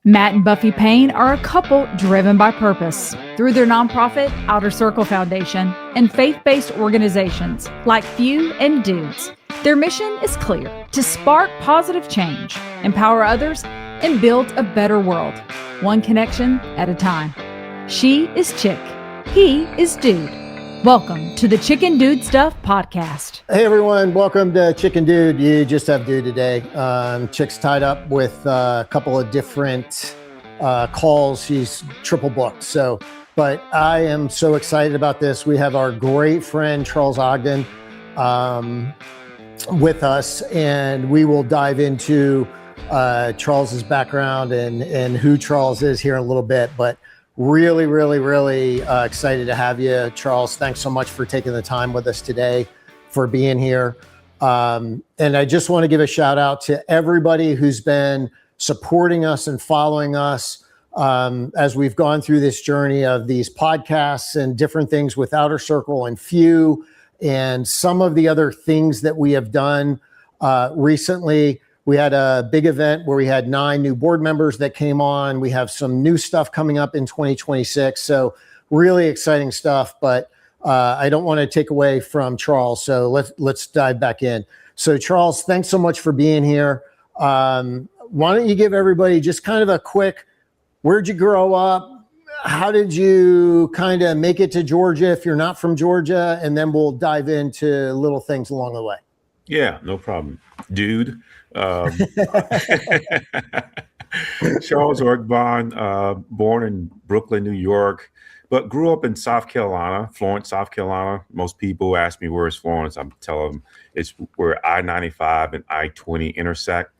Matt and Buffy Payne are a couple driven by purpose. Through their nonprofit, Outer Circle Foundation, and faith-based organizations like Few and Dudes, their mission is clear: to spark positive change, empower others, and build a better world, one connection at a time. She is Chick. He is Dude. Welcome to the Chicken Dude Stuff podcast. Hey everyone, welcome to Chicken Dude. You just have Dude today. Chick's tied up with a couple of different calls. She's triple booked. But I am so excited about this. We have our great friend Charles Ogden with us, and we will dive into Charles's background and who Charles is here in a little bit. But really excited to have you, Charles. Thanks so much for taking the time with us today, for being here. And I just want to give a shout out to everybody who's been supporting us and following us as we've gone through this journey of these podcasts and different things with Outer Circle and Few and some of the other things that we have done recently. We had a big event where we had 9 new board members that came on. We have some new stuff coming up in 2026. So really exciting stuff, but I don't want to take away from Charles. So let's dive back in. So Charles, thanks so much for being here. Why don't you give everybody just kind of a quick, where'd you grow up? How did you kind of make it to Georgia if you're not from Georgia? And then we'll dive into little things along the way. Yeah, no problem. Dude. Charles Orgbon, born in Brooklyn, New York, but grew up in South Carolina, Florence, South Carolina. Most people ask me where's Florence. I'm telling them it's where I-95 and I-20 intersect.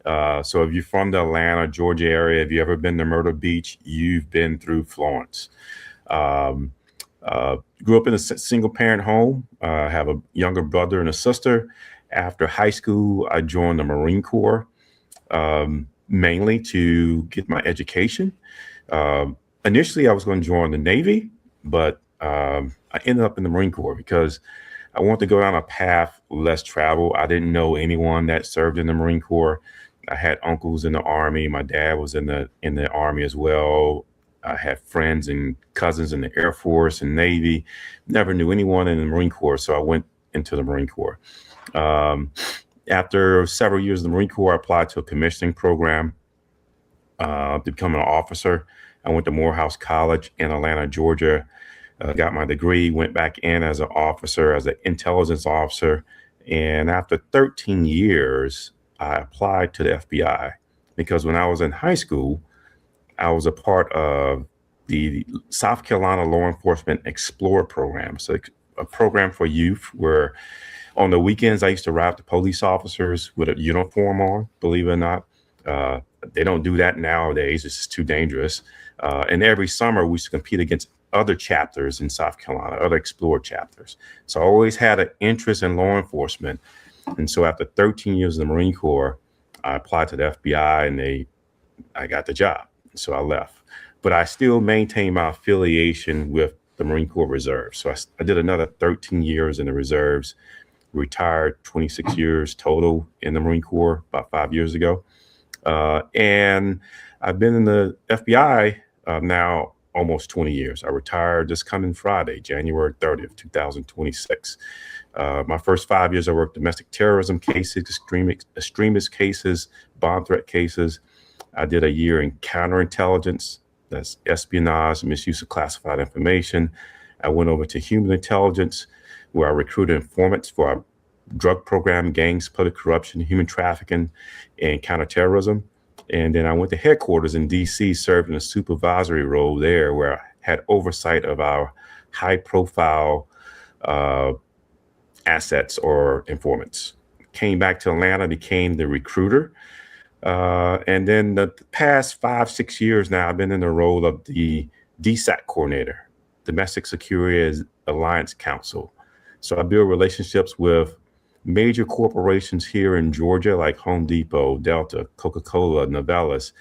So if you're from the Atlanta, Georgia area, if you ever been to Myrtle Beach, you've been through Florence. Grew up in a single parent home. Have a younger brother and a sister. After high school, I joined the Marine Corps, mainly to get my education. Initially, I was going to join the Navy, but I ended up in the Marine Corps because I wanted to go down a path less travel. I didn't know anyone that served in the Marine Corps. I had uncles in the Army. My dad was in the Army as well. I had friends and cousins in the Air Force and Navy. Never knew anyone in the Marine Corps, so I went into the Marine Corps. After several years in the Marine Corps, I applied to a commissioning program to become an officer. I went to Morehouse College in Atlanta, Georgia, got my degree, went back in as an officer, as an intelligence officer. And after 13 years, I applied to the FBI because when I was in high school, I was a part of the South Carolina Law Enforcement Explorer program. So a program for youth where on the weekends, I used to ride the police officers with a uniform on, believe it or not. They don't do that nowadays. It's just too dangerous. And every summer, we used to compete against other chapters in South Carolina, other Explorer chapters. So I always had an interest in law enforcement. And so after 13 years in the Marine Corps, I applied to the FBI and I got the job. So I left. But I still maintain my affiliation with the Marine Corps Reserve. So I did another 13 years in the reserves. Retired 26 years total in the Marine Corps about 5 years ago. And I've been in the FBI now almost 20 years. I retired this coming Friday, January 30th, 2026. My first 5 years, I worked domestic terrorism cases, extremist cases, bomb threat cases. I did a year in counterintelligence, that's espionage, misuse of classified information. I went over to human intelligence, where I recruited informants for our drug program, gangs, political corruption, human trafficking, and counterterrorism. And then I went to headquarters in D.C., served in a supervisory role there, where I had oversight of our high-profile assets or informants. Came back to Atlanta, became the recruiter. And then the past 5-6 years now, I've been in the role of the DSAC coordinator, Domestic Security Alliance Council. So I build relationships with major corporations here in Georgia, like Home Depot, Delta, Coca-Cola, Novelis,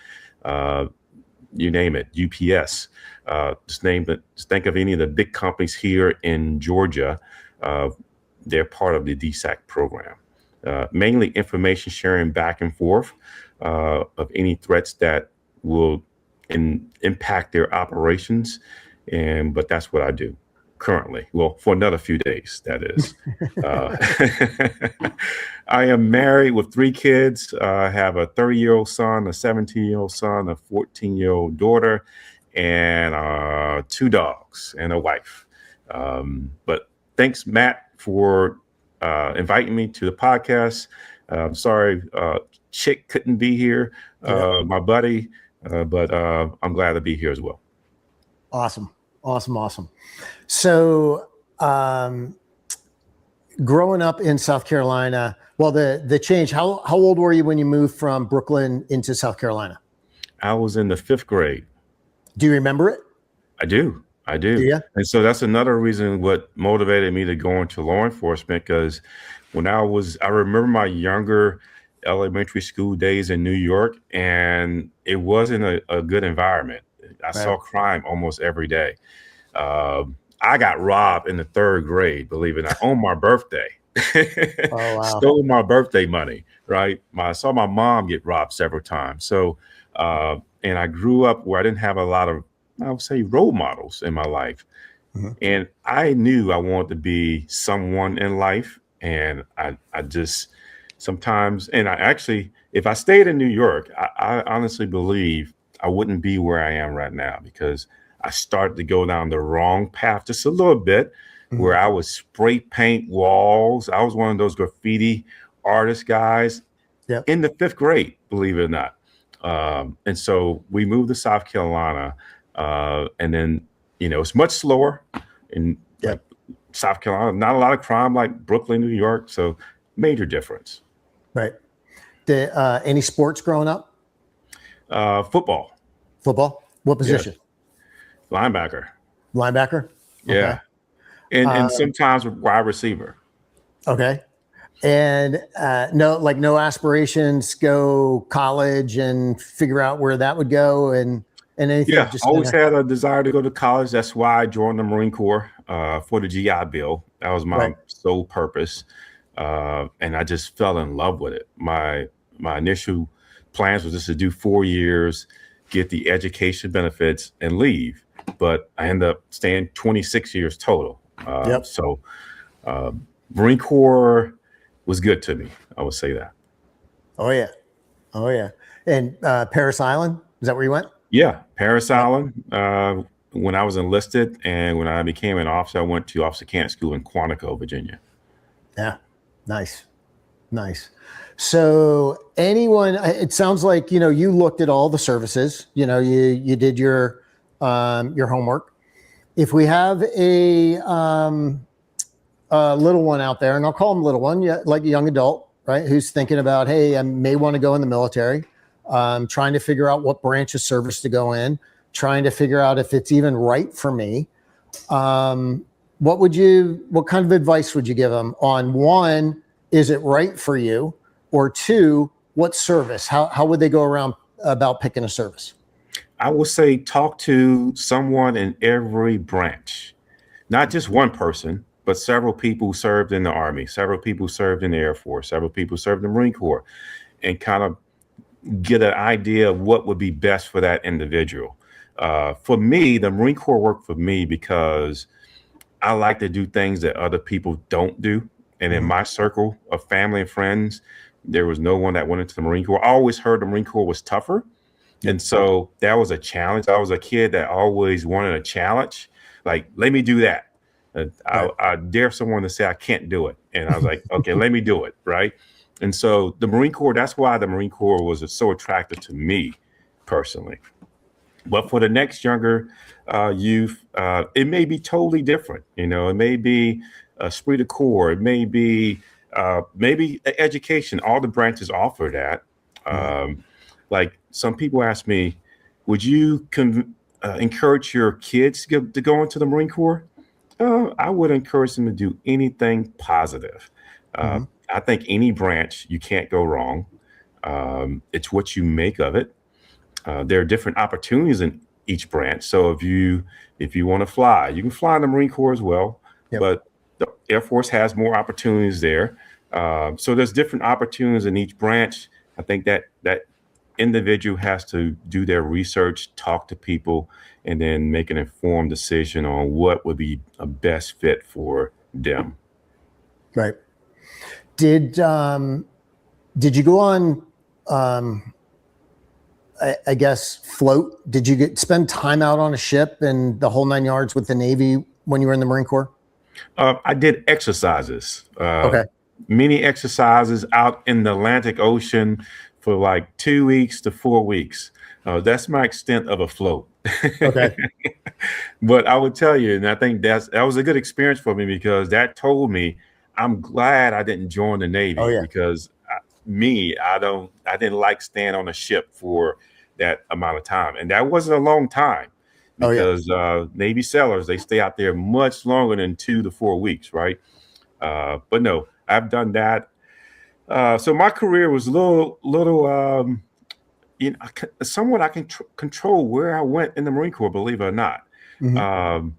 you name it, UPS. Just think of any of the big companies here in Georgia. They're part of the DSAC program. Mainly information sharing back and forth of any threats that will impact their operations. But that's what I do currently. Well, for another few days, that is. I am married with 3 kids. I have a 30-year-old son, a 17-year-old son, a 14-year-old daughter, and 2 dogs and a wife. But thanks, Matt, for inviting me to the podcast. I'm sorry, Chick couldn't be here, my buddy, but I'm glad to be here as well. Awesome. So, growing up in South Carolina, well, the change, how old were you when you moved from Brooklyn into South Carolina? I was in the 5th grade. Do you remember it? I do. Do you? And so that's another reason what motivated me to go into law enforcement, because when I remember my younger elementary school days in New York, and it wasn't a good environment. I saw crime almost every day. I got robbed in the 3rd grade, believe it or not, on my birthday. Oh, wow. Stole my birthday money, right? I saw my mom get robbed several times. So, and I grew up where I didn't have a lot of, I would say, role models in my life. Mm-hmm. And I knew I wanted to be someone in life. And I just sometimes, and I actually, if I stayed in New York, I honestly believe I wouldn't be where I am right now, because I started to go down the wrong path just a little bit, where I would spray paint walls. I was one of those graffiti artist guys in the 5th grade, believe it or not. And so we moved to South Carolina, and then, it's much slower in like South Carolina, not a lot of crime like Brooklyn, New York. So major difference. Right. Any sports growing up? Football. What position? Linebacker. Linebacker? Yeah. Okay. And sometimes wide receiver. Okay. And no aspirations, go college and figure out where that would go and anything. Yeah, always had a desire to go to college. That's why I joined the Marine Corps for the GI Bill. That was my sole purpose. And I just fell in love with it. My initial plans was just to do 4 years, get the education benefits, and leave. But I ended up staying 26 years total. So Marine Corps was good to me. I would say that. Oh yeah. And Parris Island, is that where you went? Yeah, Parris Island. When I was enlisted, and when I became an officer, I went to Officer Candidate School in Quantico, Virginia. Yeah, nice. So it sounds like you looked at all the services. You did your homework. If we have a little one out there, and I'll call him little one, like a young adult, right, who's thinking about, hey, I may want to go in the military, trying to figure out what branch of service to go in, trying to figure out if it's even right for me. What kind of advice would you give them on, one, is it right for you? Or 2, what service? How would they go around about picking a service? I would say talk to someone in every branch, not just one person, but several people who served in the Army, several people who served in the Air Force, several people who served in the Marine Corps, and kind of get an idea of what would be best for that individual. For me, the Marine Corps worked for me because I like to do things that other people don't do. And in my circle of family and friends, there was no one that went into the Marine Corps. I always heard the Marine Corps was tougher. And so that was a challenge. I was a kid that always wanted a challenge. Like, let me do that. I dare someone to say I can't do it. And I was like, okay, let me do it. Right. And so the Marine Corps, that's why the Marine Corps was so attractive to me personally. But for the next younger youth, it may be totally different. It may be esprit de corps. It may be maybe education. All the branches offer that. Like some people ask me, would you encourage your kids to go into the Marine Corps? I would encourage them to do anything positive. I think any branch, you can't go wrong. It's what you make of it. There are different opportunities in each branch. So if you want to fly, you can fly in the Marine Corps as well. But the Air Force has more opportunities there. So there's different opportunities in each branch. I think that individual has to do their research, talk to people, and then make an informed decision on what would be a best fit for them. Right. Did you go on, I guess, float? Did you spend time out on a ship and the whole 9 yards with the Navy when you were in the Marine Corps? I did exercises. Okay. Many exercises out in the Atlantic Ocean for like 2 weeks to 4 weeks. That's my extent of a float. Okay. But I would tell you, and I think that was a good experience for me, because that told me I'm glad I didn't join the Navy. Oh, yeah. Because I didn't like staying on a ship for that amount of time. And that wasn't a long time, because Navy sailors, they stay out there much longer than 2 to 4 weeks, right? But no, I've done that. So my career was a little somewhat I can control where I went in the Marine Corps, believe it or not. Mhm.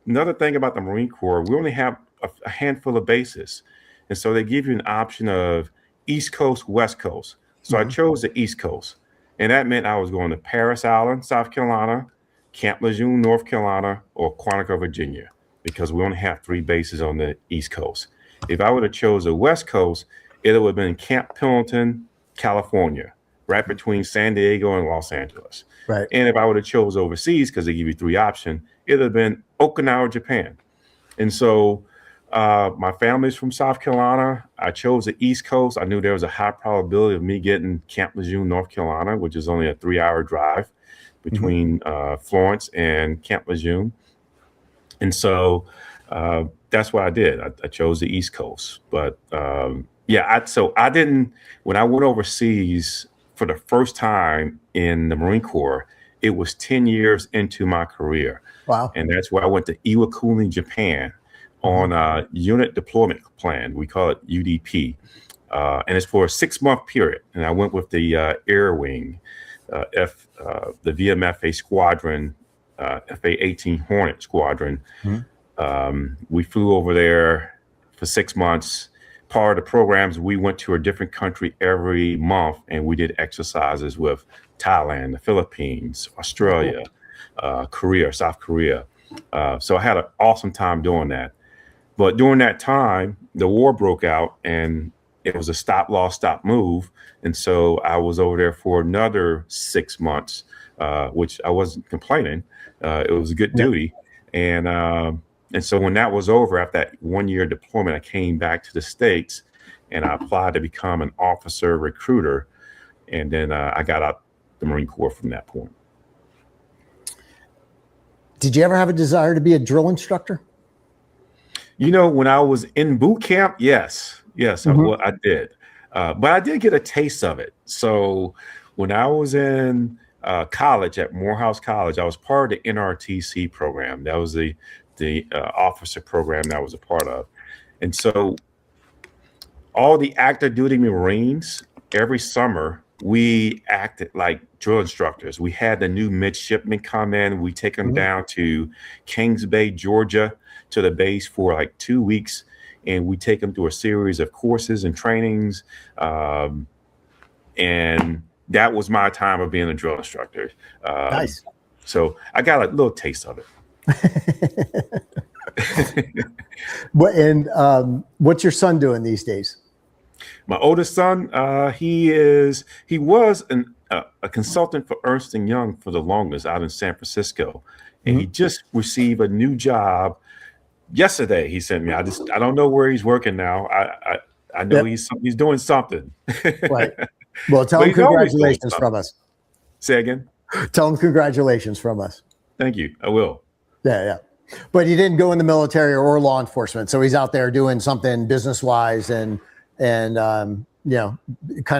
Another thing about the Marine Corps, we only have a handful of bases. And so they give you an option of East Coast, West Coast. So I chose the East Coast. And that meant I was going to Parris Island, South Carolina, Camp Lejeune, North Carolina, or Quantico, Virginia, because we only have 3 bases on the East Coast. If I would have chose the West Coast, it would have been Camp Pendleton, California, right between San Diego and Los Angeles. Right. And if I would have chose overseas, because they give you 3 options, it would have been Okinawa, Japan. And so my family's from South Carolina. I chose the East Coast. I knew there was a high probability of me getting Camp Lejeune, North Carolina, which is only a 3-hour drive between Florence and Camp Lejeune. And so that's what I did. I chose the East Coast. But so I didn't, when I went overseas for the first time in the Marine Corps, it was 10 years into my career. Wow. And that's where I went to Iwakuni, Japan, on a unit deployment plan. We call it UDP. And it's for a 6-month period. And I went with the Air Wing, the VMFA Squadron, FA-18 Hornet Squadron. We flew over there for 6 months. Part of the programs, we went to a different country every month, and we did exercises with Thailand, the Philippines, Australia, Korea, South Korea. So I had an awesome time doing that. But during that time, the war broke out, and it was a stop, loss, stop, move. And so I was over there for another 6 months, which I wasn't complaining. It was a good duty. And so when that was over, after that 1-year deployment, I came back to the States, and I applied to become an officer recruiter. And then I got out the Marine Corps from that point. Did you ever have a desire to be a drill instructor? When I was in boot camp, yes, I did. But I did get a taste of it. So when I was in college at Morehouse College, I was part of the NRTC program. That was the officer program that I was a part of. And so all the active duty Marines, every summer, we acted like drill instructors. We had the new midshipmen come in. We take them down to Kings Bay, Georgia, to the base for like 2 weeks. And we take them through a series of courses and trainings. And that was my time of being a drill instructor. Nice. So I got a little taste of it. What's your son doing these days? My oldest son, he was a consultant for Ernst & Young for the longest out in San Francisco. And he just received a new job yesterday. He sent me. I don't know where he's working now. I know he's doing something. Right. Well, tell him congratulations from us. Say again? Tell him congratulations from us. Thank you. I will. Yeah. But he didn't go in the military or law enforcement. So he's out there doing something business-wise and kind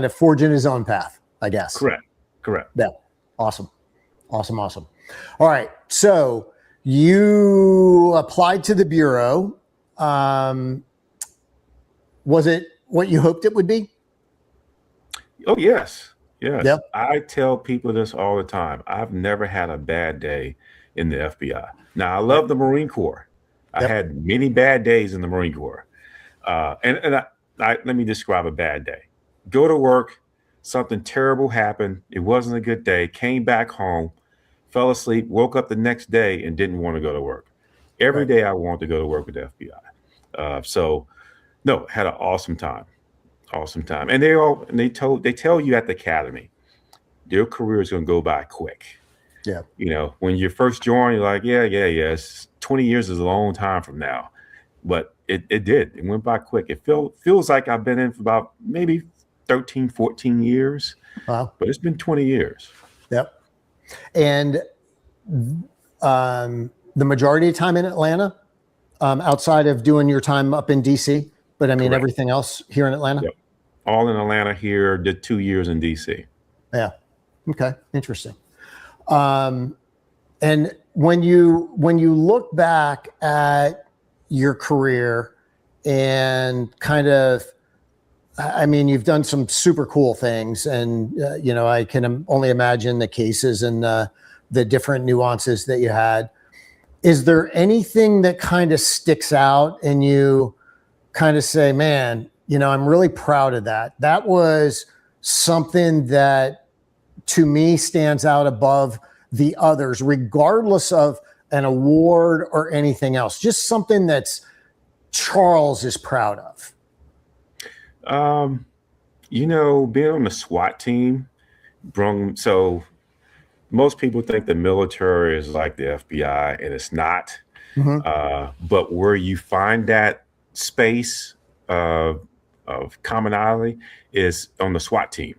of forging his own path, I guess. Correct. Yeah. Awesome. All right. So you applied to the Bureau. Was it what you hoped it would be? Oh, yes. Yep. I tell people this all the time. I've never had a bad day in the FBI. Now, I love the Marine Corps. I had many bad days in the Marine Corps. Let me describe a bad day. Go to work, something terrible happened. It wasn't a good day. Came back home, fell asleep, woke up the next day, and didn't want to go to work. Every Right. day I wanted to go to work with the FBI. So no, had an awesome time. And they tell you at the academy, their career is going to go by quick. Yeah. You know, when you first join, you're like, yeah. 20 years is a long time from now. But it did. It went by quick. It feels like I've been in for about maybe 13, 14 years, Wow. but it's been 20 years. Yep. And the majority of time in Atlanta, outside of doing your time up in DC, but I mean, Correct. everything else here in Atlanta? Yep. All in Atlanta here, did 2 years in DC. Yeah. Okay. Interesting. And when you look back at your career and kind of, I mean, you've done some super cool things, and you know, I can only imagine the cases and the different nuances that you had. Is there anything that kind of sticks out and you kind of say, man, you know, I'm really proud of that. That was something that to me stands out above the others, regardless of an award or anything else, just something that's Charles is proud of? You know, being on the SWAT team, so most people think the military is like the FBI, and it's not. But where you find that space of commonality is on the SWAT team,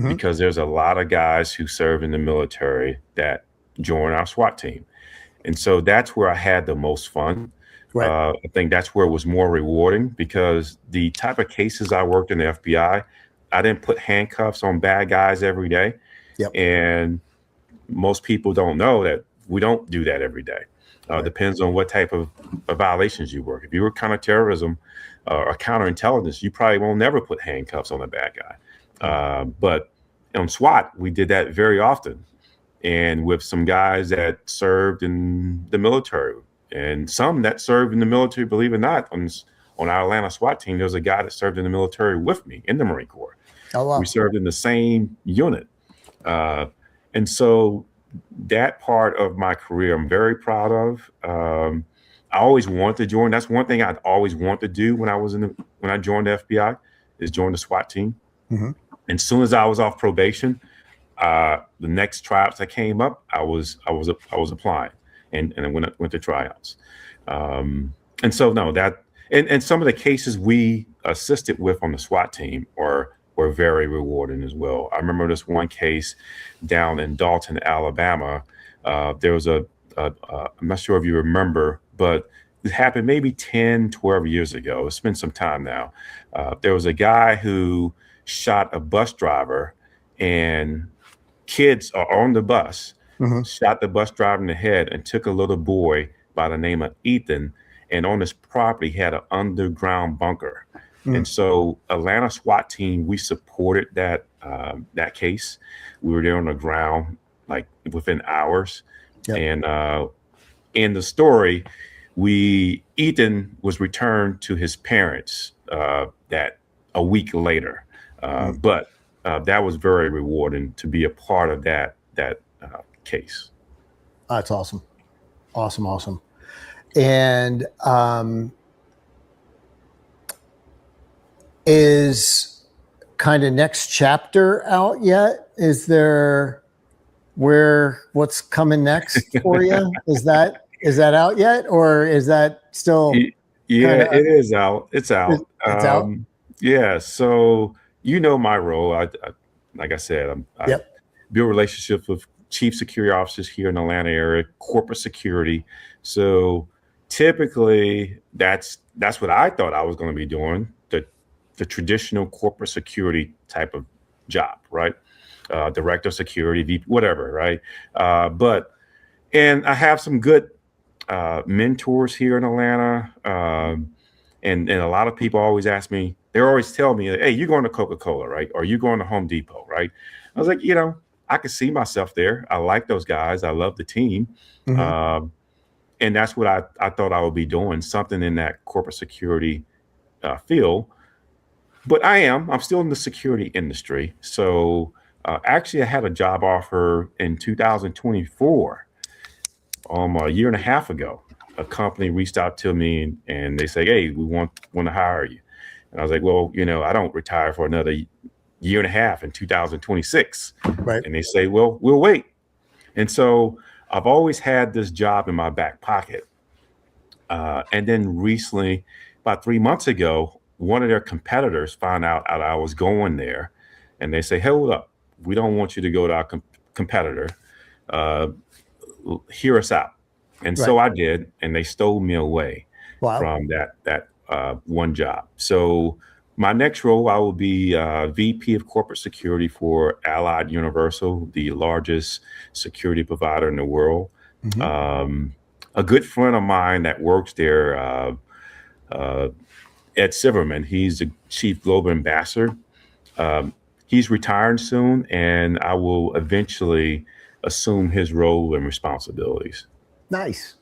because there's a lot of guys who serve in the military that join our SWAT team. And so that's where I had the most fun. Right. I think that's where it was more rewarding, because the type of cases I worked in the FBI, I didn't put handcuffs on bad guys every day. Yep. And most people don't know that we don't do that every day. Depends on what type of violations you work. If you were counterterrorism or counterintelligence, you probably won't never put handcuffs on a bad guy. But on SWAT, we did that very often. And with some guys that served in the military, and some that served in the military, believe it or not, on our Atlanta SWAT team, there was a guy that served in the military with me in the Marine Corps. Oh, wow. We served in the same unit. And so that part of my career, I'm very proud of. I always wanted to join. That's one thing I'd always want to do when I joined the FBI, is join the SWAT team. And as soon as I was off probation, the next tryouts that came up, I was applying, and I went to tryouts. And so no, that and some of the cases we assisted with on the SWAT team were very rewarding as well. I remember this one case down in Dalton, Alabama. There was I'm not sure if you remember, but it happened maybe 10, 12 years ago. It's been some time now. There was a guy who shot a bus driver, and kids are on the bus, shot the bus driver in the head, and took a little boy by the name of Ethan. And on his property, he had an underground bunker. And so Atlanta SWAT team, we supported that case. We were there on the ground, like within hours. Yep. And in the story, Ethan was returned to his parents that a week later. But that was very rewarding to be a part of that case. That's awesome. Awesome. And is kind of next chapter out yet? Is there what's coming next for you? Is that out yet, or is that still? Yeah, it is out. It's out. It's out. Yeah. So you know my role. I like I said, I build relationships with chief security officers here in the Atlanta area, corporate security. So typically, that's what I thought I was going to be doing. The traditional corporate security type of job, right? Director of security, VP, whatever, right? And I have some good mentors here in Atlanta. And a lot of people always ask me, they always tell me, hey, you're going to Coca-Cola, right? Or you going to Home Depot, right? I was like, I could see myself there. I like those guys. I love the team. And that's what I thought I would be doing, something in that corporate security field. but I'm still in the security industry. So actually, I had a job offer in 2024, a year and a half ago. A company reached out to me and they say, "Hey, we want to hire you." And I was like, "Well, I don't retire for another year and a half in 2026." Right. And they say, "Well, we'll wait." And so I've always had this job in my back pocket. And then recently, about 3 months ago, one of their competitors found out that I was going there, and they say, "Hold up, we don't want you to go to our competitor. Uh, Hear us out." And so Right. I did, and they stole me away Wow. from that one job. So my next role, I will be VP of Corporate Security for Allied Universal, the largest security provider in the world. Hmm. Um, a good friend of mine that works there, uh, Ed Silverman, he's the chief global ambassador. Um, he's retiring soon, and I will eventually assume his role and responsibilities. Nice.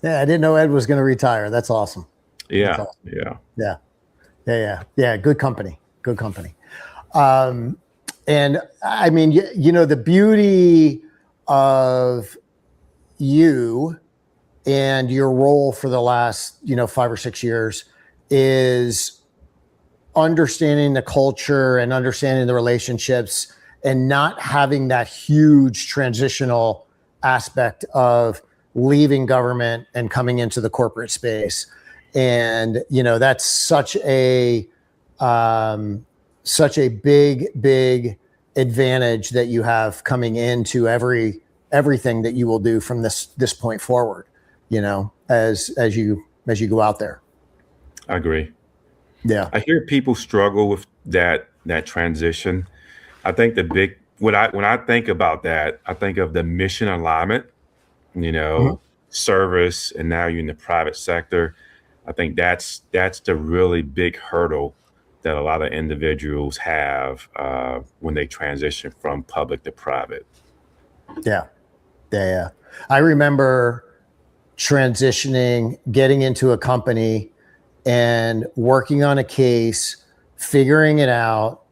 Yeah, I didn't know Ed was going to retire. That's awesome. That's Yeah, awesome. yeah. Yeah. Yeah. Good company. Good company. Um, and I mean, the beauty of you and your role for the last, 5 or 6 years is understanding the culture and understanding the relationships and not having that huge transitional aspect of leaving government and coming into the corporate space. And, that's such a big advantage that you have coming into everything that you will do from this point forward, as you go out there. I agree. Yeah. I hear people struggle with that transition. I think the big when I think about that, I think of the mission alignment, you Mhm. know, service, and now you're in the private sector. I think that's the really big hurdle that a lot of individuals have when they transition from public to private. Yeah. Yeah. I remember transitioning, getting into a company and working on a case, figuring it out,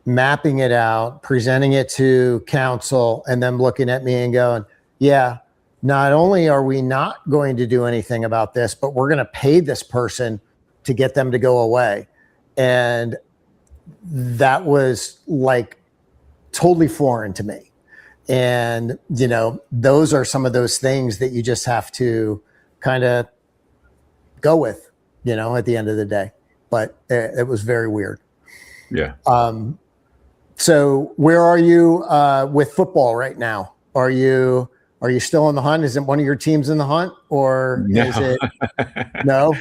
mapping it out, presenting it to counsel, and them looking at me and going, "Yeah, not only are we not going to do anything about this, but we're going to pay this person to get them to go away." And that was like totally foreign to me. And, those are some of those things that you just have to kind of go with, at the end of the day. But it was very weird. Yeah. So where are you with football right now? Are you still in the hunt? Is it one of your teams in the hunt, or is No. it no?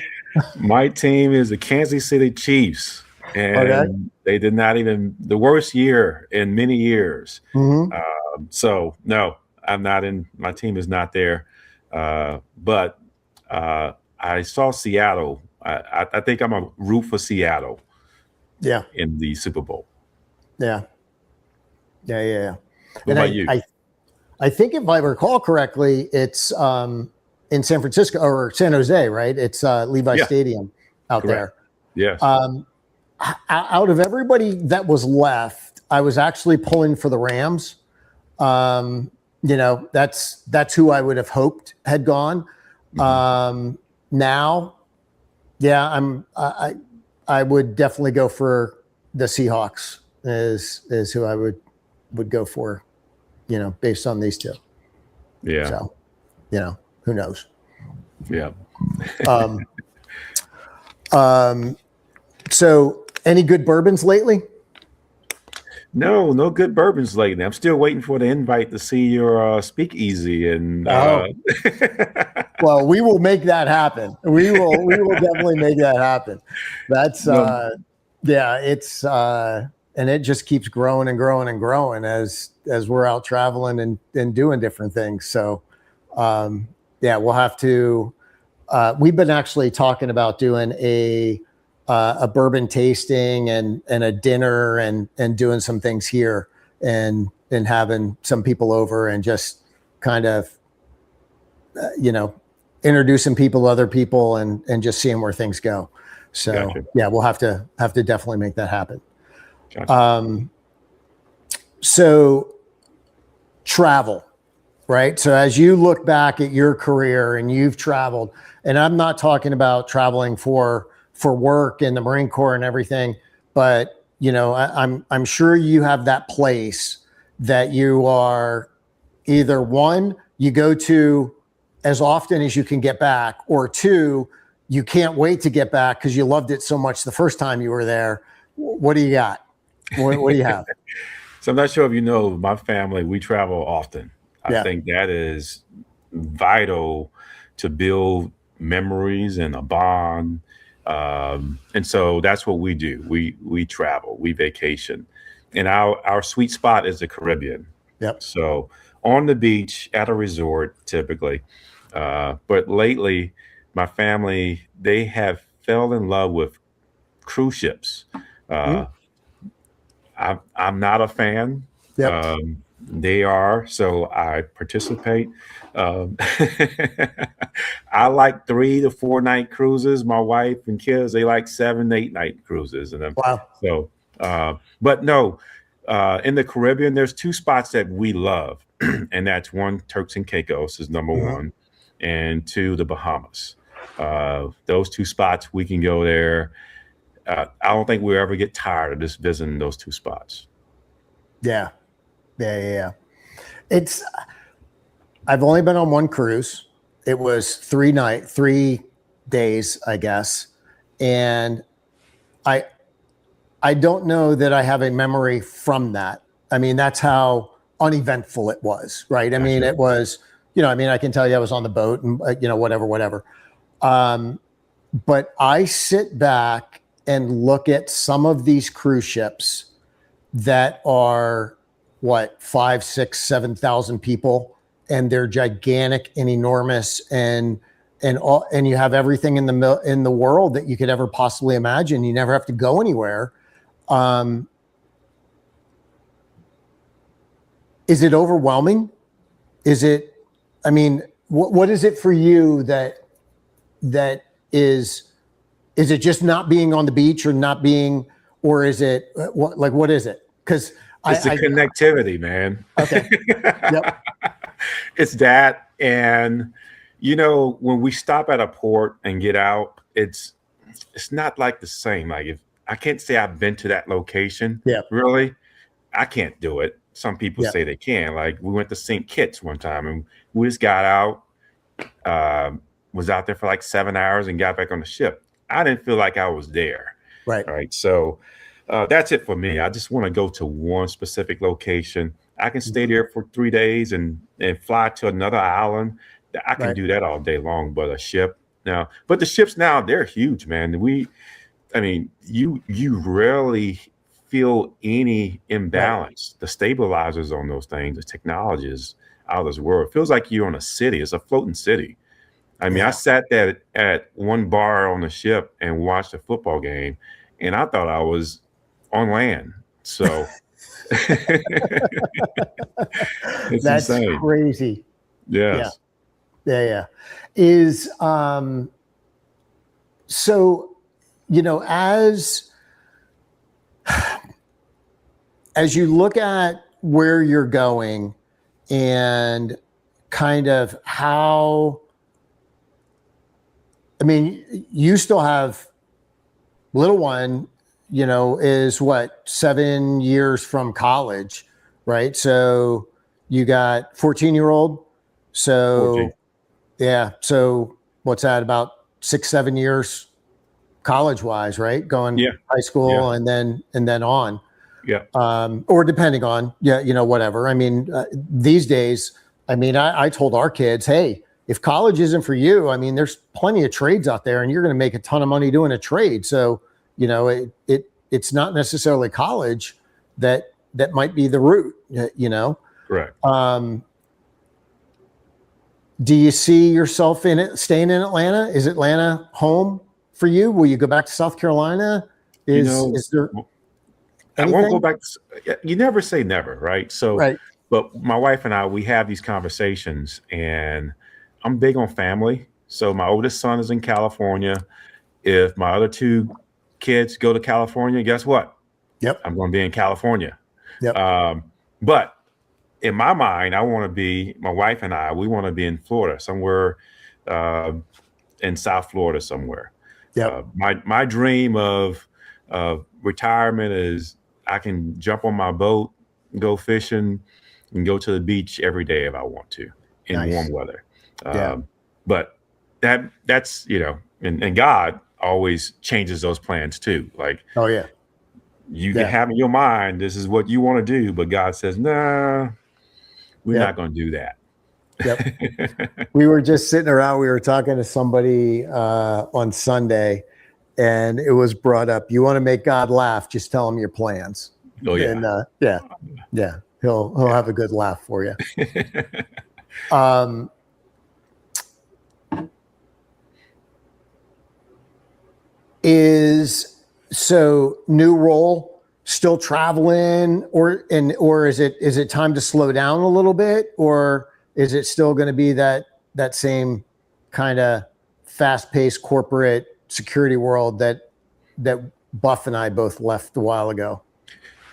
My team is the Kansas City Chiefs, Okay. and they did not even the worst year in many years. Mm-hmm. So no, I'm not in. My team is not there. But I saw Seattle. I think I'm a root for Seattle Yeah. in the Super Bowl. Yeah. Yeah. What And about you? I think if I recall correctly, it's in San Francisco or San Jose, right? It's Levi Yeah, Stadium out correct. there. Yes. Out of everybody that was left, I was actually pulling for the Rams. Um, that's who I would have hoped had gone. Now, yeah, I would definitely go for the Seahawks is who I would go for, based on these two. Yeah. So, who knows? Yeah. Um, so any good bourbons lately? No good bourbons lately. I'm still waiting for the invite to see your speakeasy and Oh, well, we will make that happen. We will definitely make that happen. That's no, yeah, it's and it just keeps growing and growing and growing as we're out traveling and doing different things. So yeah, we'll have to we've been actually talking about doing a bourbon tasting and a dinner and doing some things here and having some people over and just kind of introducing people to other people and just seeing where things go. So Gotcha. yeah, we'll have to definitely make that happen. Gotcha. So travel, right? So as you look back at your career and you've traveled, and I'm not talking about traveling for work in the Marine Corps and everything, but you know, I'm sure you have that place that you are either one, you go to as often as you can get back, or two, you can't wait to get back because you loved it so much the first time you were there. What do you got? What do you have? So I'm not sure if you know, my family, we travel often. I Yeah. think that is vital to build memories and a bond. And so that's what we do. We travel, we vacation. And our sweet spot is the Caribbean. Yep. So on the beach at a resort, typically. But lately, my family, they have fell in love with cruise ships. Uh, I'm not a fan. Yep. They are, so I participate. Um, I like 3 to 4 night cruises. My wife and kids, they like 7, 8 night cruises, and Wow. so. But no, in the Caribbean, there's 2 spots that we love, and that's one, Turks and Caicos is number one, and two, the Bahamas. Those 2 spots, we can go there. I don't think we'll ever get tired of just visiting those 2 spots. Yeah. Yeah. It's, I've only been on one cruise. It was 3 days, I guess. And I don't know that I have a memory from that. I mean, that's how uneventful it was, right? I mean, it was, you know, I mean, I can tell you I was on the boat and, you know, whatever. But I sit back and look at some of these cruise ships that are what, 5, 6, 7,000 people, and they're gigantic and enormous, and you have everything in the world that you could ever possibly imagine. You never have to go anywhere. Is it overwhelming? Is it, I mean, what is it for you that is it just not being on the beach, or not being, or is it what is it? Because it's the connectivity, man. Okay. Yep. It's that. And, you know, when we stop at a port and get out, it's not like the same. Like, if I can't say I've been to that location, really, I can't do it. Some people say they can. Like, we went to St. Kitts one time, and we just got out, was out there for like 7 hours and got back on the ship. I didn't feel like I was there. Right. All right. So that's it for me. I just want to go to one specific location. I can stay there for 3 days and fly to another island. I can do that all day long. But a ship now, but the ships now, they're huge, man. I mean, you rarely feel any imbalance. The stabilizers on those things, the technology is out of this world. It feels like you're on a city. It's a floating city. I mean, I sat there at one bar on the ship and watched a football game, and I thought I was on land. So it's that's insane. Crazy. Yes. Yeah. Is so, you know, as you look at where you're going and kind of how, I mean, you still have little one, you know, is what, 7 years from college, right? So you got 14-year-old. So 14. Yeah. So what's that, about 6, 7 years college wise, right? Going high school and then on. Yeah. Or depending on, you know, whatever. I mean, these days, I mean, I told our kids, hey, if college isn't for you, I mean, there's plenty of trades out there and you're going to make a ton of money doing a trade. So, you know, it's not necessarily college that might be the route, you know? Correct. Do you see yourself staying in Atlanta? Is Atlanta home for you? Will you go back to South Carolina? Is there anything? I won't go back. You never say never, right? So, right. But my wife and I, we have these conversations, and I'm big on family. So my oldest son is in California. if my other two kids go to California, guess what? Yep. I'm going to be in California. Yep. But in my mind, my wife and we want to be in Florida, somewhere in South Florida somewhere. Yep. My dream of retirement is I can jump on my boat, go fishing, and go to the beach every day if I want to in Nice. warm weather. Yeah. But that's, and God always changes those plans too. Like, Oh yeah. you can have in your mind, this is what you want to do, but God says, nah, we're not going to do that. Yep. We were just sitting around, we were talking to somebody on Sunday, and it was brought up, you want to make God laugh, just tell him your plans. Oh yeah. And yeah. He'll have a good laugh for you. So new role, still traveling, or is it time to slow down a little bit, or is it still going to be that same kind of fast-paced corporate security world that Buff and I both left a while ago?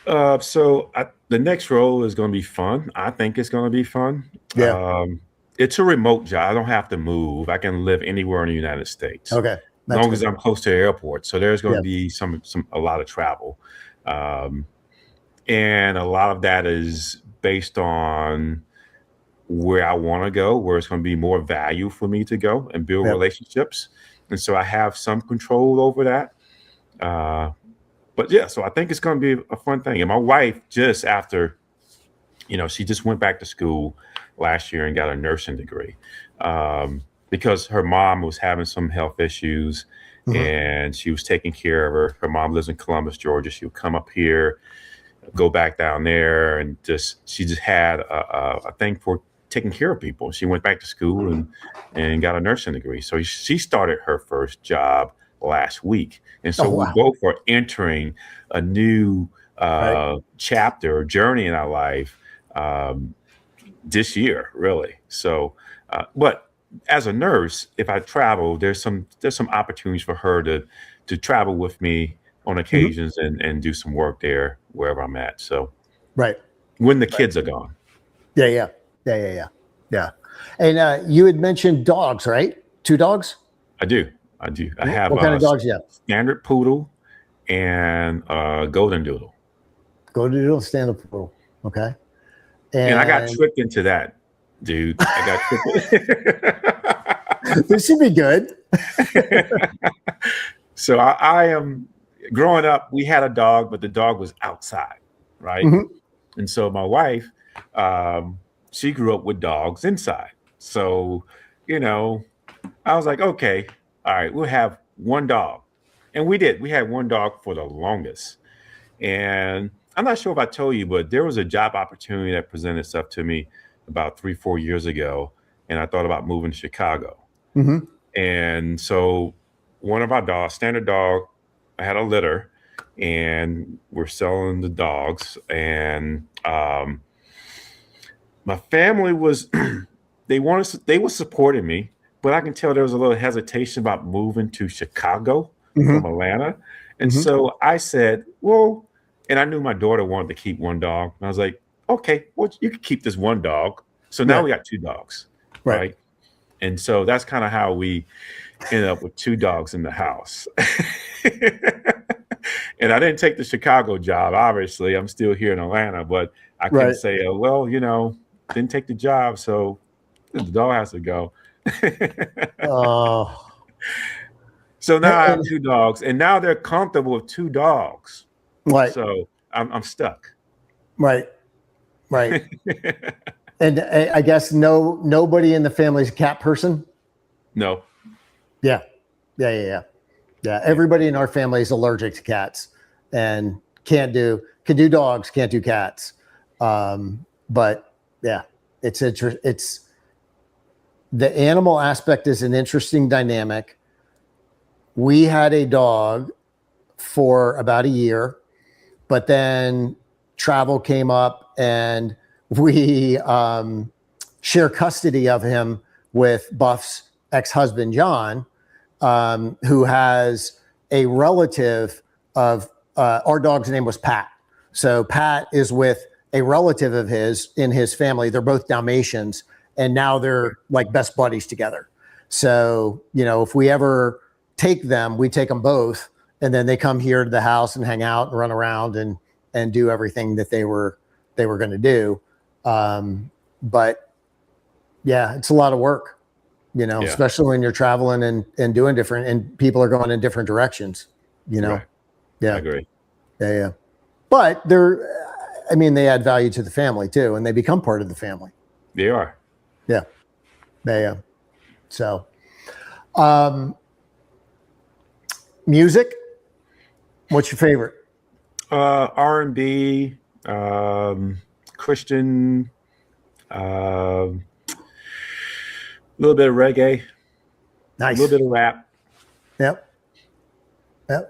The next role is going to be fun. I think it's going to be fun. Yeah. It's a remote job. I don't have to move. I can live anywhere in the United States. Okay. As long as I'm close to the airport. So there's going to be a lot of travel. And a lot of that is based on where I want to go, where it's going to be more value for me to go and build relationships. And so I have some control over that. But yeah, so I think it's going to be a fun thing. And my wife, just after, she just went back to school last year and got a nursing degree. Because her mom was having some health issues, and she was taking care of her. Her mom lives in Columbus, Georgia. She would come up here, go back down there, and she just had a thing for taking care of people. She went back to school and got a nursing degree. So she started her first job last week. And so we both are entering a new chapter, journey in our life this year, really. So, but as a nurse, if I travel, there's some opportunities for her to travel with me on occasions and do some work there wherever I'm at. So when the kids are gone. Yeah. And you had mentioned dogs, right? 2 dogs? I do. I have what kind of dogs you have? Standard poodle and golden doodle. Golden doodle, standard poodle. Okay. And I got tricked into that, dude. I got tricked. This should be good. So I am growing up. We had a dog, but the dog was outside, right? And so my wife, she grew up with dogs inside. So, I was like, okay, all right, we'll have one dog. And we did. We had one dog for the longest. And I'm not sure if I told you, but there was a job opportunity that presented itself to me about 3-4 years ago. And I thought about moving to Chicago. And so one of our dogs, standard dog, I had a litter, and we're selling the dogs. And my family was, they were supporting me, but I can tell there was a little hesitation about moving to Chicago from Atlanta. And so I said, well, and I knew my daughter wanted to keep one dog. And I was like, okay, well, you can keep this one dog. So now we got 2 dogs, right? And so that's kind of how we ended up with 2 dogs in the house. And I didn't take the Chicago job. Obviously, I'm still here in Atlanta, but I can say, well, didn't take the job, so the dog has to go. So now I have 2 dogs, and now they're comfortable with 2 dogs. Right. So I'm stuck. Right. And I guess nobody in the family is a cat person. No. Yeah. Everybody in our family is allergic to cats, and can do dogs, can't do cats. But yeah, it's the animal aspect is an interesting dynamic. We had a dog for about a year, but then travel came up, and we share custody of him with Buff's ex-husband, John. who has a relative of our dog's name was Pat. So Pat is with a relative of his in his family. They're both Dalmatians, and now they're like best buddies together. So, if we ever take them, we take them both, and then they come here to the house and hang out and run around and do everything that they were going to do. But yeah, it's a lot of work, especially when you're traveling and doing different, and people are going in different directions, Right. Yeah. I agree. Yeah. But they add value to the family too, and they become part of the family. They are. Yeah. So, music, what's your favorite? R&B, Christian, a little bit of reggae, Nice. a little bit of rap, Yep. a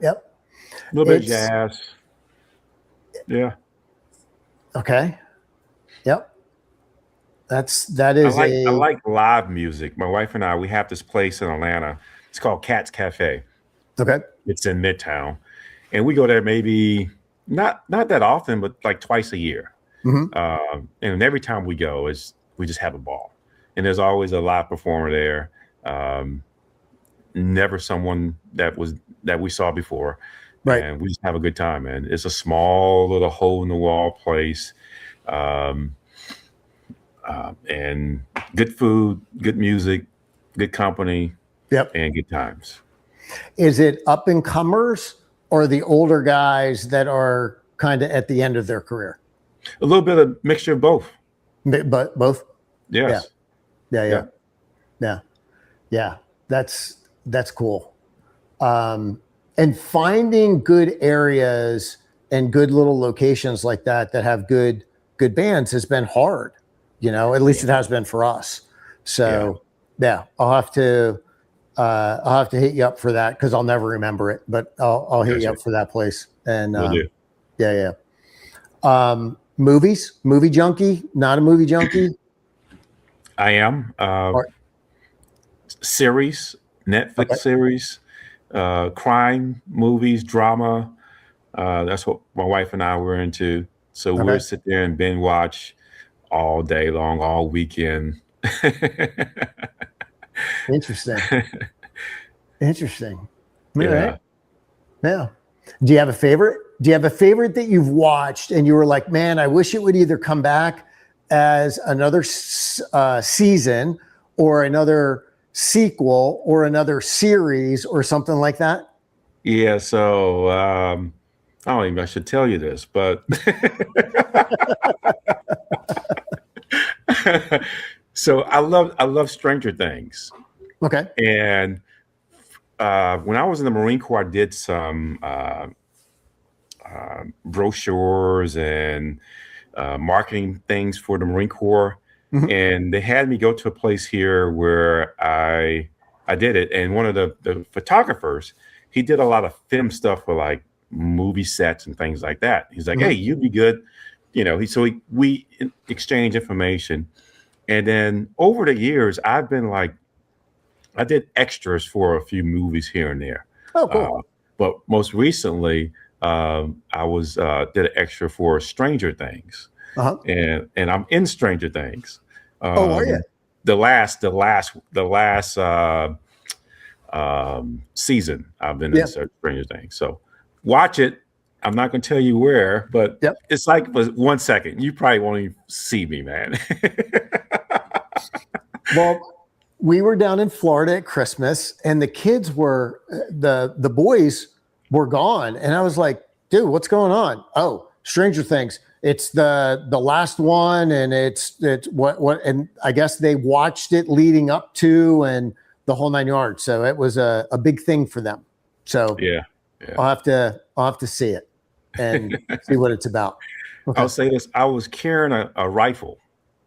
little bit of jazz. Yeah. Okay. Yep. That is I like live music. My wife and I, we have this place in Atlanta. It's called Cat's Cafe. okay. It's in Midtown, and we go there maybe not that often, but like twice a year. Mm-hmm. And every time we go, we just have a ball. And there's always a live performer there. Never someone that we saw before. Right. And we just have a good time, man. It's a small little hole in the wall place. And good food, good music, good company, Yep. and good times. Is it up and comers or the older guys that are kind of at the end of their career? A little bit of mixture of both. But both? Yes. Yeah. That's cool. And finding good areas and good little locations like that have good bands has been hard. At least it has been for us. So yeah, I'll have to hit you up for that because I'll never remember it, but I'll hit you up for that place. And Will do. Yeah. Movies, movie junkie, not a movie junkie. I am. Series, Netflix series, crime movies, drama. That's what my wife and I were into. So we'll sit there and binge watch all day long, all weekend. Interesting. Yeah. Right. Yeah. Do you have a favorite? Do you have a favorite that you've watched and you were like, man, I wish it would either come back as another season or another sequel or another series or something like that? Yeah. So I don't even I should tell you this, but so I love Stranger Things. Okay. And when I was in the Marine Corps, I did some brochures and marketing things for the Marine Corps. Mm-hmm. And they had me go to a place here where I did it. And one of the photographers, he did a lot of film stuff for like movie sets and things like that. He's like, hey, you'd be good. We exchange information. And then over the years, I've been like, I did extras for a few movies here and there. Oh, cool. But most recently, I was did an extra for Stranger Things, and I'm in Stranger Things. Are you? The last season I've been in Stranger Things. So watch it. I'm not going to tell you where, but it's like for 1 second. You probably won't even see me, man. Well, we were down in Florida at Christmas, and the kids were the boys were gone, and I was like, "Dude, what's going on?" Oh, Stranger Things. It's the last one, and it's what, and I guess they watched it leading up to and the whole 9 yards. So it was a big thing for them. So yeah. I'll have to see it and see what it's about. Okay. I'll say this: I was carrying a rifle,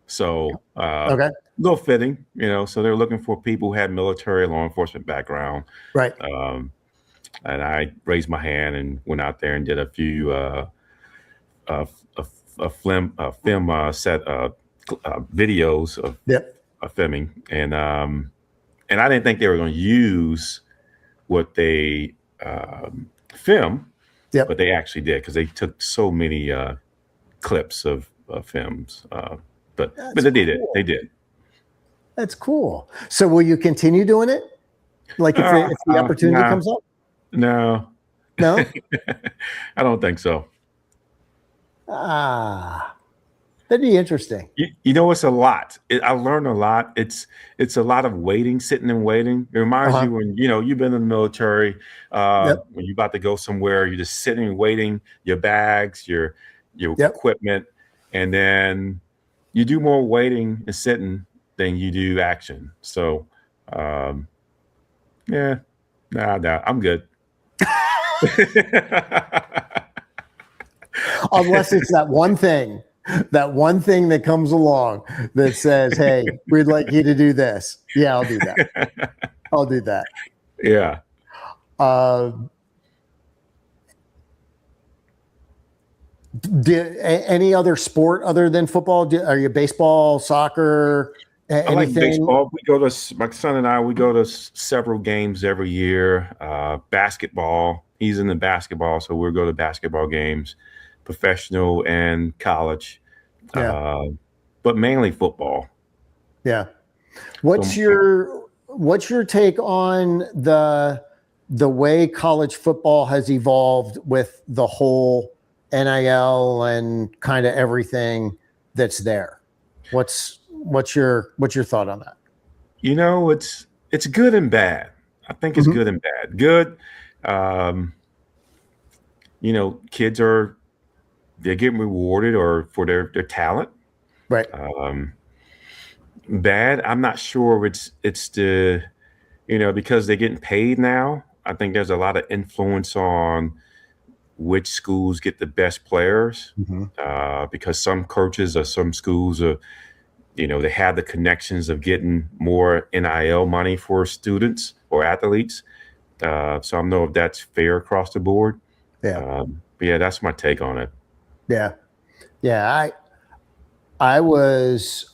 so a little fitting, So they're looking for people who had military law enforcement background, right? And I raised my hand and went out there and did a few film set videos of filming, and I didn't think they were going to use what they film, Yep. but they actually did because they took so many clips of films. But they did it. They did. That's cool. So will you continue doing it? Like if the opportunity Nah, comes up? no, No? I don't think so. That'd be interesting. You know, it's a lot. I learned a lot. It's a lot of waiting, sitting and waiting. It reminds you when you've been in the military. Yep. When you're about to go somewhere, you're just sitting and waiting. Your bags, your Yep. equipment, and then you do more waiting and sitting than you do action. So, yeah, nah, I'm good. Unless it's that one thing that comes along that says, "Hey, we'd like you to do this." Yeah, I'll do that. I'll do that. Yeah. Any other sport other than football? Are you baseball, soccer, anything? I like baseball. My son and I, we go to several games every year. Basketball. He's in the basketball, so we'll go to basketball games, professional and college. Yeah. But mainly football. Yeah. What's your take on the way college football has evolved with the whole NIL and kind of everything that's there? What's your thought on that? You know, it's good and bad. I think it's good and bad. Good, kids they're getting rewarded or for their talent. Right. Bad, I'm not sure it's the, because they're getting paid now. I think there's a lot of influence on which schools get the best players, because some coaches or some schools are, they have the connections of getting more NIL money for students or athletes. So I don't know if that's fair across the board. Yeah. But yeah, that's my take on it. Yeah. Yeah. I was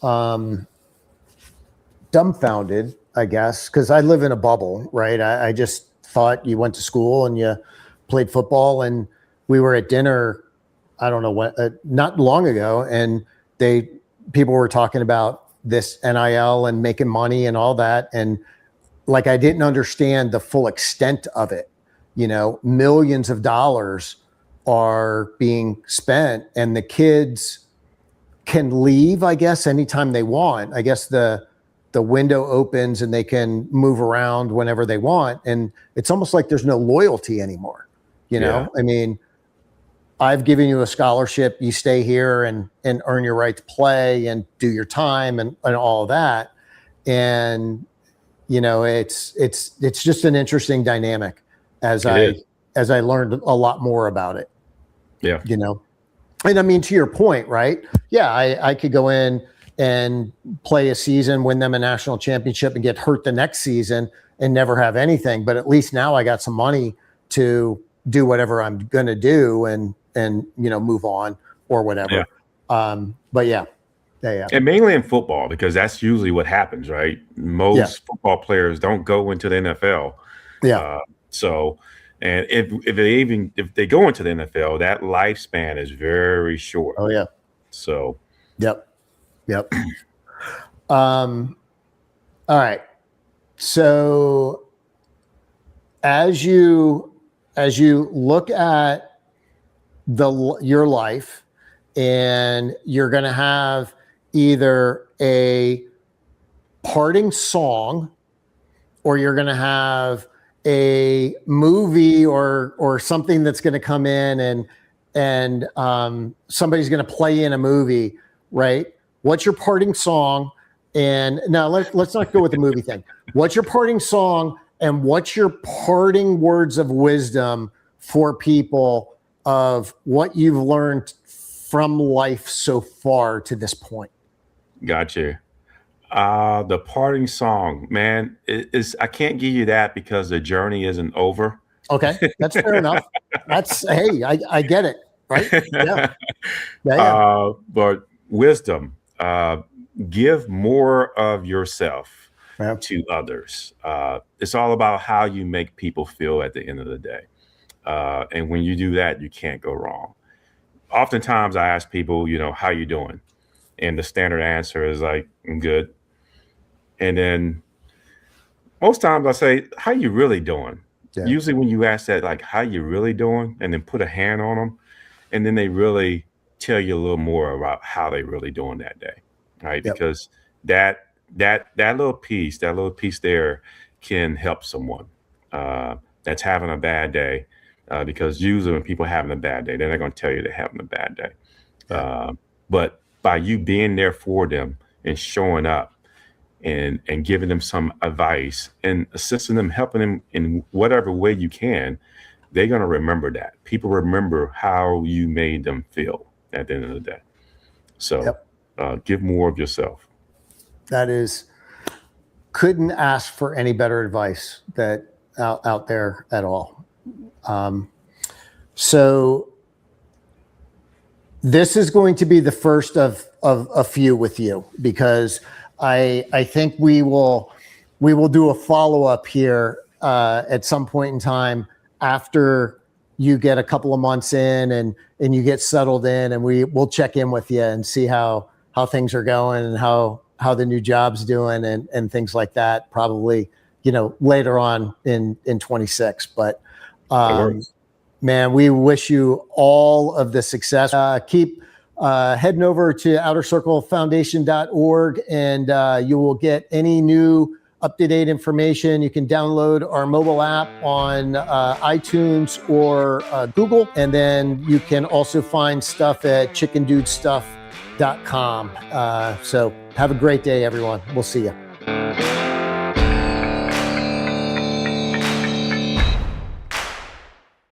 dumbfounded, I guess, because I live in a bubble, right? I just thought you went to school and you played football, and we were at dinner, I don't know when, not long ago, and people were talking about this NIL and making money and all that, and like I didn't understand the full extent of it. Millions of dollars are being spent, and the kids can leave, I guess, anytime they want. I guess the window opens and they can move around whenever they want. And it's almost like there's no loyalty anymore. I mean, I've given you a scholarship, you stay here and earn your right to play and do your time and all of that. And, it's just an interesting dynamic as I learned a lot more about it. Yeah. And I mean, to your point, right? Yeah, I could go in and play a season, win them a national championship, and get hurt the next season and never have anything. But at least now I got some money to do whatever I'm going to do and move on or whatever. Yeah. But yeah. And mainly in football, because that's usually what happens, right? Most football players don't go into the NFL. Yeah. And if they go into the NFL, that lifespan is very short. Oh yeah. So. Yep. All right. So as you look at your life, and you're going to have either a parting song, or you're going to have a movie or something that's going to come in and somebody's going to play in a movie, right? What's your parting song? And now let's not go with the movie thing. What's your parting song, and what's your parting words of wisdom for people of what you've learned from life so far to this point? Gotcha. The parting song, man, I can't give you that because the journey isn't over. Okay, that's fair enough. Hey, I get it, right? Yeah. But wisdom, give more of yourself. Yeah. to others. It's all about how you make people feel at the end of the day. And when you do that, you can't go wrong. Oftentimes I ask people, how you doing? And the standard answer is like, I'm good. And then most times I say, how you really doing? Yeah. Usually when you ask that, like, how you really doing? And then put a hand on them, and then they really tell you a little more about how they really doing that day, right? Yep. Because that little piece there can help someone that's having a bad day. Because usually when people are having a bad day, they're not going to tell you they're having a bad day. Yeah. But by you being there for them and showing up and giving them some advice and assisting them, helping them in whatever way you can, they're going to remember that. People remember how you made them feel at the end of the day. So give more of yourself. That is, couldn't ask for any better advice that out there at all. So this is going to be the first of a few with you, because I think we will do a follow-up here at some point in time after you get a couple of months in and you get settled in, and we'll check in with you and see how things are going and how the new job's doing and things like that, probably, later on in 26. But man, we wish you all of the success. Keep heading over to outercirclefoundation.org, and you will get any new up-to-date information. You can download our mobile app on iTunes or Google, and then you can also find stuff at chickendudestuff.com. So have a great day, everyone. We'll see you.